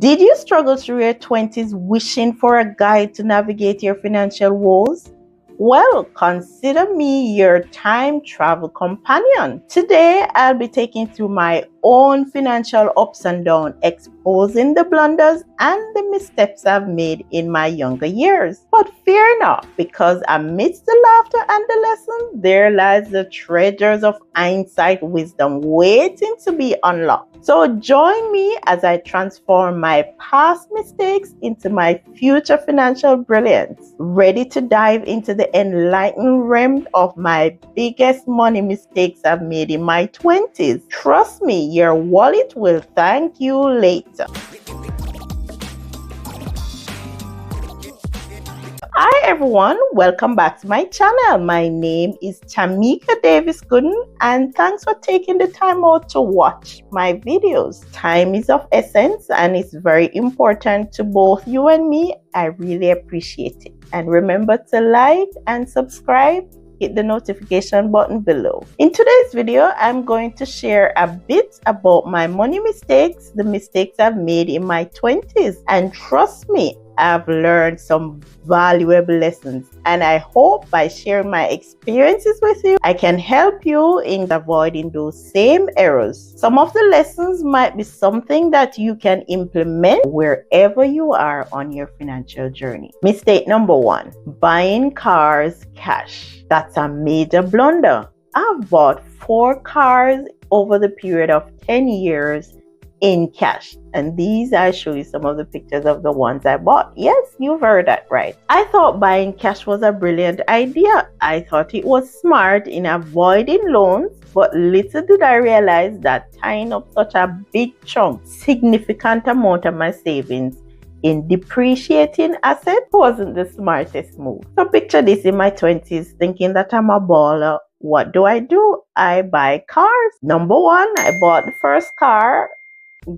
Did you struggle through your 20s wishing for a guide to navigate your financial woes? Well, consider me your time travel companion. Today, I'll be taking through my own financial ups and downs, exposing the blunders and the missteps I've made in my younger years. But fear not, because amidst the laughter and the lesson, there lies the treasures of hindsight wisdom waiting to be unlocked. So join me as I transform my past mistakes into my future financial brilliance, ready to dive into the enlightening realm of my biggest money mistakes I've made in my 20s. Trust me, your wallet will thank you later. Hi everyone, welcome back to my channel. My name is Tamika Davis-Gooden and thanks for taking the time out to watch my videos. Time is of essence and it's very important to both you and me. I really appreciate it. And remember to like and subscribe. Hit the notification button below. In today's video, I'm going to share a bit about my money mistakes, the mistakes I've made in my 20s. And trust me, I've learned some valuable lessons, and I hope by sharing my experiences with you, I can help you in avoiding those same errors. Some of the lessons might be something that you can implement wherever you are on your financial journey. Mistake number 1, buying cars cash. That's a major blunder. I've bought 4 cars over the period of 10 years in cash, and these I show you some of the pictures of the ones I bought. Yes, you've heard that right. I thought buying cash was a brilliant idea. I thought it was smart in avoiding loans, but little did I realize that tying up such a big chunk, significant amount of my savings in depreciating assets wasn't the smartest move. So picture this in my 20s, thinking that I'm a baller. What do? I buy cars. Number 1, I bought the first car.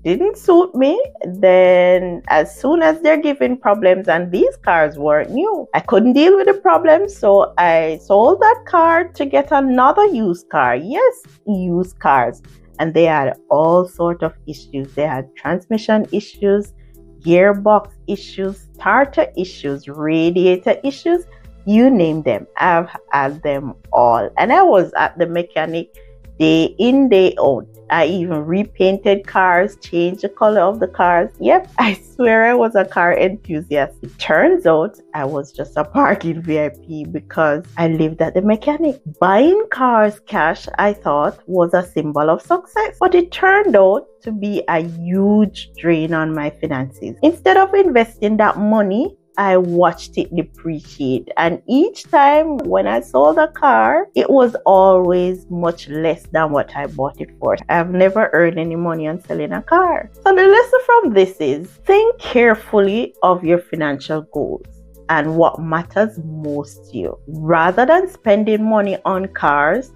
Didn't suit me. Then as soon as they're giving problems, and these cars weren't new, I couldn't deal with the problems, so I sold that car to get another used car. Yes, used cars, and they had all sort of issues. They had transmission issues, gearbox issues, starter issues, radiator issues, you name them. I've had them all, and I was at the mechanic day in, day out. I even repainted cars, changed the color of the cars. Yep, I swear I was a car enthusiast. It turns out I was just a parking VIP because I lived at the mechanic. Buying cars cash, I thought, was a symbol of success, but it turned out to be a huge drain on my finances. Instead of investing that money, I watched it depreciate, and each time when I sold a car, it was always much less than what I bought it for. I've never earned any money on selling a car. So the lesson from this is, think carefully of your financial goals and what matters most to you. Rather than spending money on cars,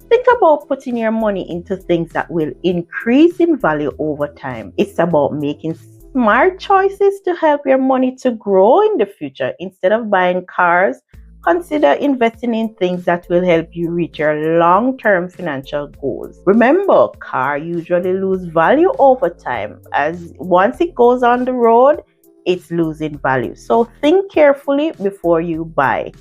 think about putting your money into things that will increase in value over time. It's about making smart choices to help your money to grow in the future. Instead of buying cars, consider investing in things that will help you reach your long-term financial goals. Remember, cars usually lose value over time, as once it goes on the road, it's losing value. So think carefully before you buy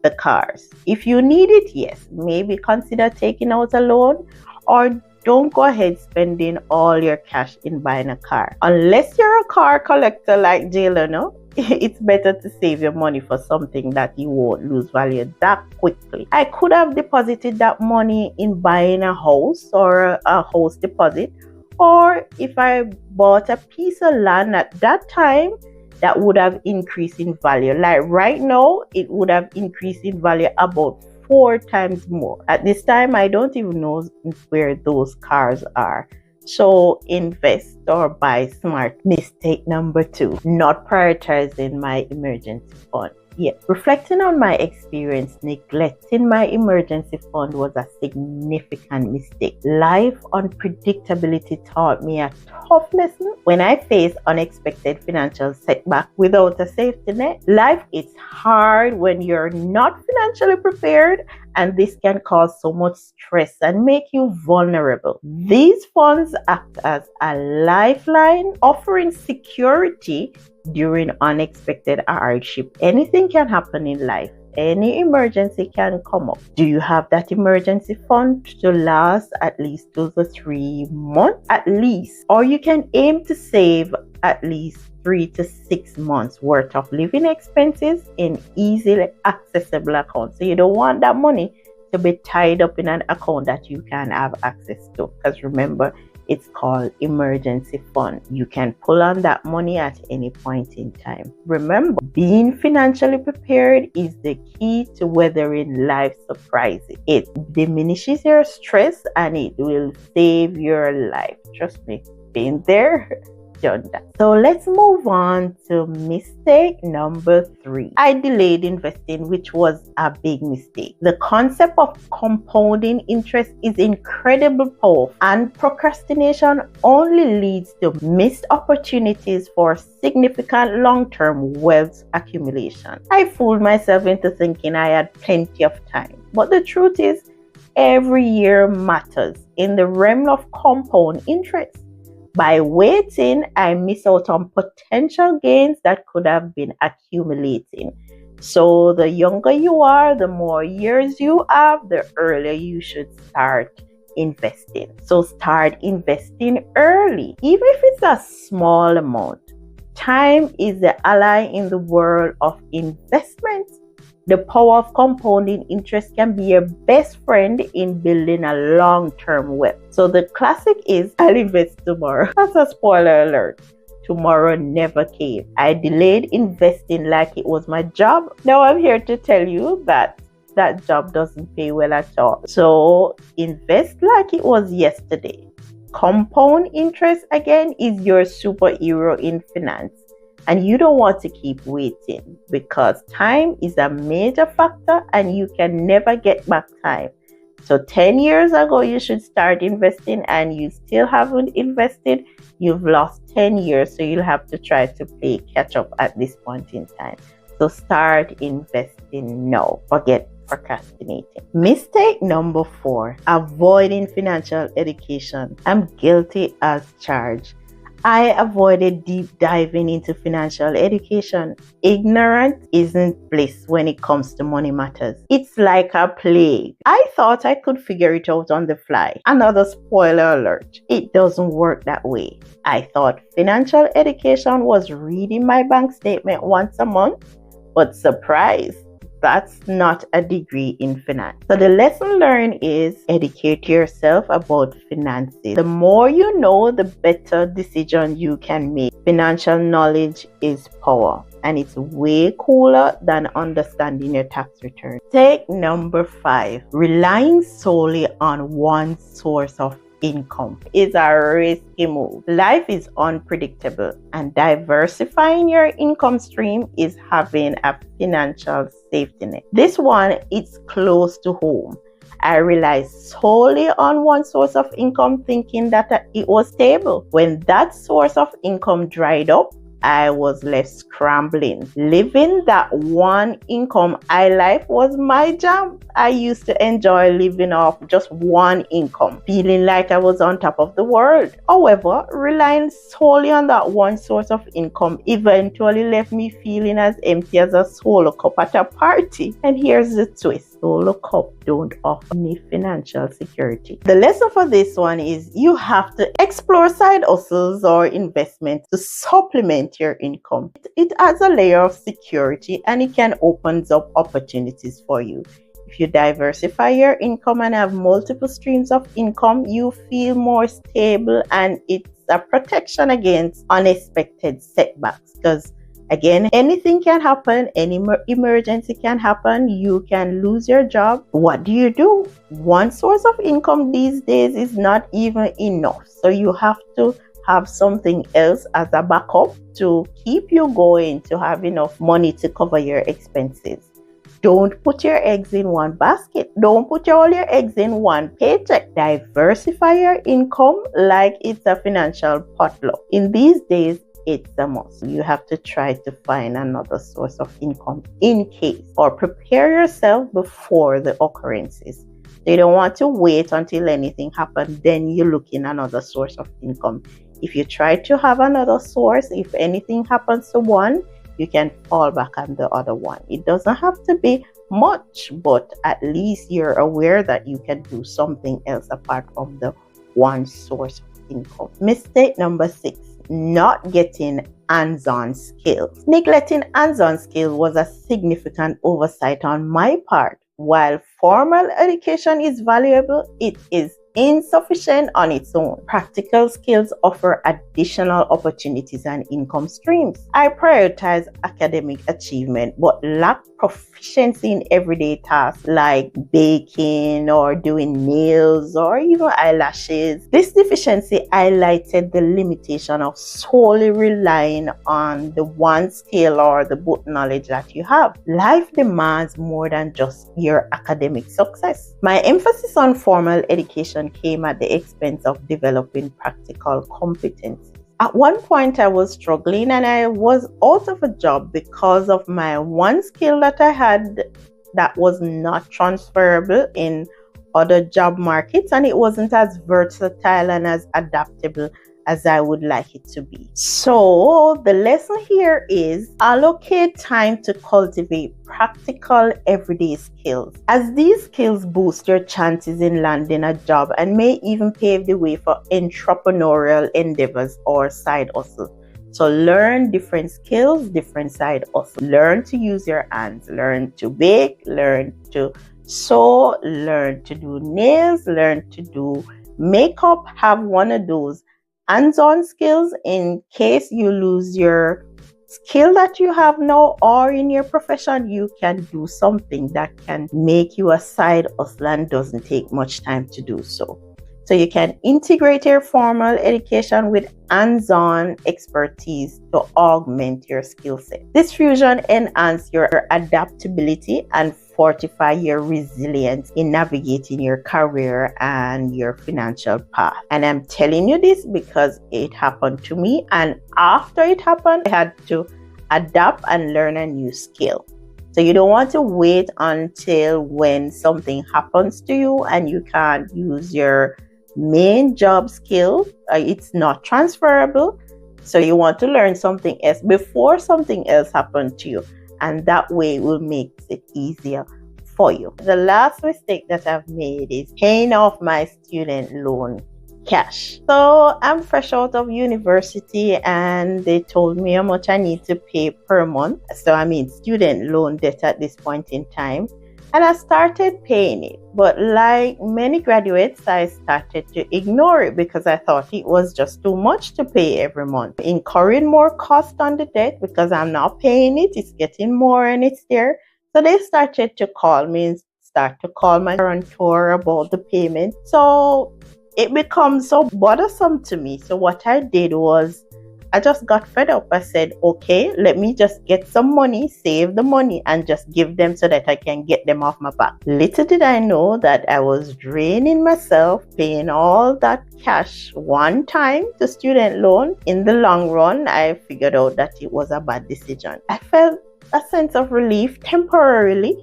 the cars. If you need it, yes, maybe consider taking out a loan, or don't go ahead spending all your cash in buying a car. Unless you're a car collector like Jayla, no? It's better to save your money for something that you won't lose value that quickly. I could have deposited that money in buying a house or a house deposit, or if I bought a piece of land at that time, that would have increased in value. Like right now, it would have increased in value about 4 times more. At this time, I don't even know where those cars are. So invest or buy smart. Mistake number 2, not prioritizing my emergency fund. Yet, reflecting on my experience, neglecting my emergency fund was a significant mistake. Life unpredictability taught me a tough lesson. When I faced unexpected financial setback without a safety net, life is hard when you're not financially prepared, and this can cause so much stress and make you vulnerable. These funds act as a lifeline, offering security during unexpected hardship. Anything can happen in life. Any emergency can come up. Do you have that emergency fund to last at least 2 to 3 months? At least. Or you can aim to save at least 3 to 6 months worth of living expenses in easily accessible accounts. So you don't want that money to be tied up in an account that you can have access to. Because remember, it's called emergency fund. You can pull on that money at any point in time. Remember, being financially prepared is the key to weathering life's surprises. It diminishes your stress and it will save your life. Trust me, been there, done that. So let's move on to mistake number 3. I delayed investing, which was a big mistake. The concept of compounding interest is incredibly powerful, and procrastination only leads to missed opportunities for significant long-term wealth accumulation. I fooled myself into thinking I had plenty of time, but the truth is, every year matters in the realm of compound interest. By waiting, I miss out on potential gains that could have been accumulating. So the younger you are, the more years you have, the earlier you should start investing. So start investing early, even if it's a small amount. Time is the ally in the world of investment. The power of compounding interest can be your best friend in building a long-term wealth. So the classic is, I'll invest tomorrow. That's a spoiler alert. Tomorrow never came. I delayed investing like it was my job. Now I'm here to tell you that that job doesn't pay well at all. So invest like it was yesterday. Compound interest, again, is your superhero in finance. And you don't want to keep waiting, because time is a major factor and you can never get back time. So 10 years ago, you should start investing and you still haven't invested. You've lost 10 years. So you'll have to try to play catch up at this point in time. So start investing now. Forget procrastinating. Mistake number 4, avoiding financial education. I'm guilty as charged. I avoided deep diving into financial education. Ignorance isn't bliss when it comes to money matters. It's like a plague. I thought I could figure it out on the fly. Another spoiler alert. It doesn't work that way. I thought financial education was reading my bank statement once a month, but surprise, that's not a degree in finance. So the lesson learned is educate yourself about finances. The more you know, the better decision you can make. Financial knowledge is power, and it's way cooler than understanding your tax return. Mistake number 5, relying solely on one source of income is a risky move. Life is unpredictable, and diversifying your income stream is having a financial safety net. This one is close to home. I relied solely on one source of income, thinking that it was stable. When that source of income dried up, I was left scrambling. Living that one income life was my jam. I used to enjoy living off just one income, feeling like I was on top of the world. However, relying solely on that one source of income eventually left me feeling as empty as a solo cup at a party. And here's the twist. Solo cup don't offer any financial security. The lesson for this one is you have to explore side hustles or investments to supplement your income. It adds a layer of security and it can open up opportunities for you. If you diversify your income and have multiple streams of income, you feel more stable, and it's a protection against unexpected setbacks. Because again, anything can happen, any emergency can happen, you can lose your job. What do? One source of income these days is not even enough. So you have to have something else as a backup to keep you going, to have enough money to cover your expenses. Don't put your eggs in one basket. Don't put all your eggs in one paycheck. Diversify your income like it's a financial potluck. In these days, it's a must. You have to try to find another source of income in case, or prepare yourself before the occurrences. You don't want to wait until anything happens, then you look in another source of income. If you try to have another source, if anything happens to one, you can fall back on the other one. It doesn't have to be much, but at least you're aware that you can do something else apart from the one source of income. Mistake number 6, not getting hands-on skills. Neglecting hands-on skills was a significant oversight on my part. While formal education is valuable, it is insufficient on its own. Practical skills offer additional opportunities and income streams. I prioritize academic achievement but lack proficiency in everyday tasks like baking or doing nails or even eyelashes. This deficiency highlighted the limitation of solely relying on the one skill or the book knowledge that you have. Life demands more than just your academic success. My emphasis on formal education came at the expense of developing practical competence. At one point, I was struggling and I was out of a job because of my one skill that I had that was not transferable in other job markets, and it wasn't as versatile and as adaptable as I would like it to be. So the lesson here is allocate time to cultivate practical everyday skills, as these skills boost your chances in landing a job and may even pave the way for entrepreneurial endeavors or side hustle. So learn different skills, different side hustles. Learn to use your hands, learn to bake, learn to sew, learn to do nails, learn to do makeup. Have one of those hands-on skills in case you lose your skill that you have now, or in your profession you can do something that can make you a side hustle and doesn't take much time to do so. So you can integrate your formal education with hands-on expertise to augment your skill set. This fusion enhances your adaptability and fortify your resilience in navigating your career and your financial path. And I'm telling you this because it happened to me, and after it happened, I had to adapt and learn a new skill. So you don't want to wait until when something happens to you and you can't use your main job skill. It's not transferable. So you want to learn something else before something else happens to you, and that way will make it easier for you. The last mistake that I've made is paying off my student loan cash. So I'm fresh out of university and they told me how much I need to pay per month. So I mean student loan debt at this point in time. And I started paying it. But like many graduates, I started to ignore it because I thought it was just too much to pay every month. Incurring more cost on the debt because I'm not paying it. It's getting more and it's there. So they started to call me and start to call my guarantor about the payment. So it becomes so bothersome to me. So what I did was I just got fed up. I said, okay, let me just get some money, save the money, and just give them so that I can get them off my back. Little did I know that I was draining myself, paying all that cash one time to student loan. In the long run, I figured out that it was a bad decision. I felt a sense of relief temporarily,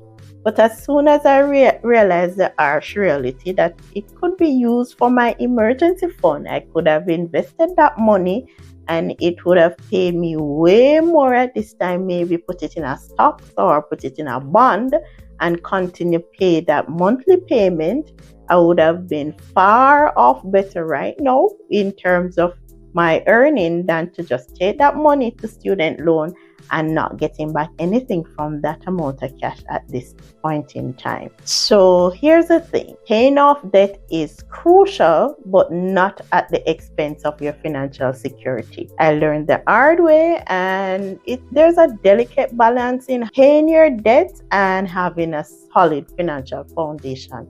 but as soon as I realized the harsh reality that it could be used for my emergency fund, I could have invested that money and it would have paid me way more at this time, maybe put it in a stock or put it in a bond and continue pay that monthly payment. I would have been far off better right now in terms of my earning than to just take that money to student loan and not getting back anything from that amount of cash at this point in time. So here's the thing, paying off debt is crucial, but not at the expense of your financial security. I learned the hard way, and there's a delicate balance in paying your debt and having a solid financial foundation.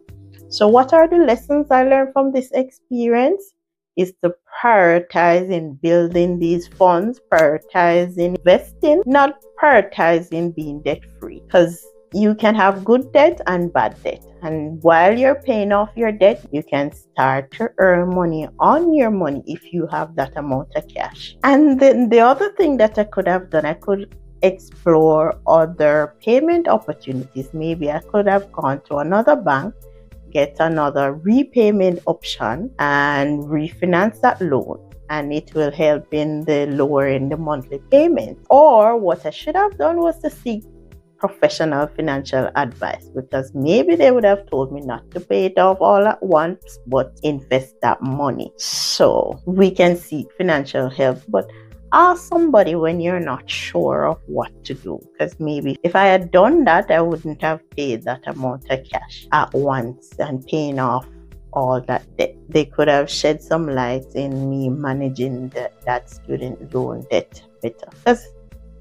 So what are the lessons I learned from this experience? is to prioritize in building these funds, prioritize in investing, not prioritize in being debt free, because you can have good debt and bad debt. And while you're paying off your debt, you can start to earn money on your money if you have that amount of cash. And then the other thing that I could have done, I could explore other payment opportunities. Maybe I could have gone to another bank, get another repayment option, and refinance that loan. And it will help in the lowering the monthly payment. Or what I should have done was to seek professional financial advice, because maybe they would have told me not to pay it off all at once, but invest that money. So we can seek financial help, but ask somebody when you're not sure of what to do, because maybe if I had done that, I wouldn't have paid that amount of cash at once and paying off all that debt. They could have shed some light in me managing that student loan debt better, because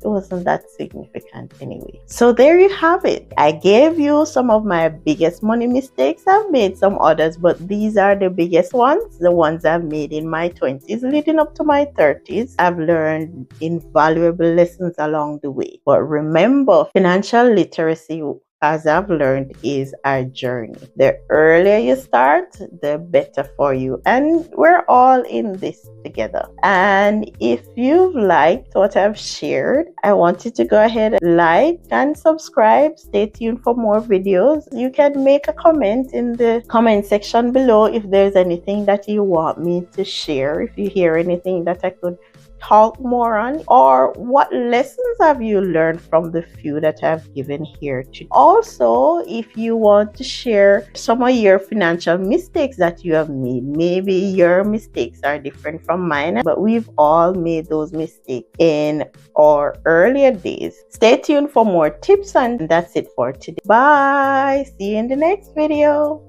it wasn't that significant anyway. So there you have it. I gave you some of my biggest money mistakes. I've made some others, but these are the biggest ones, the ones I've made in my 20s leading up to my 30s. I've learned invaluable lessons along the way. But remember, financial literacy, as I've learned, is a journey. The earlier you start, the better for you. And we're all in this together. And if you've liked what I've shared, I want you to go ahead and like and subscribe. Stay tuned for more videos. You can make a comment in the comment section below if there's anything that you want me to share. If you hear anything that I could talk more on, or what lessons have you learned from the few that I've given here today. Also, if you want to share some of your financial mistakes that you have made, maybe your mistakes are different from mine, but we've all made those mistakes in our earlier days. Stay tuned for more tips, and that's it for today. Bye. See you in the next video.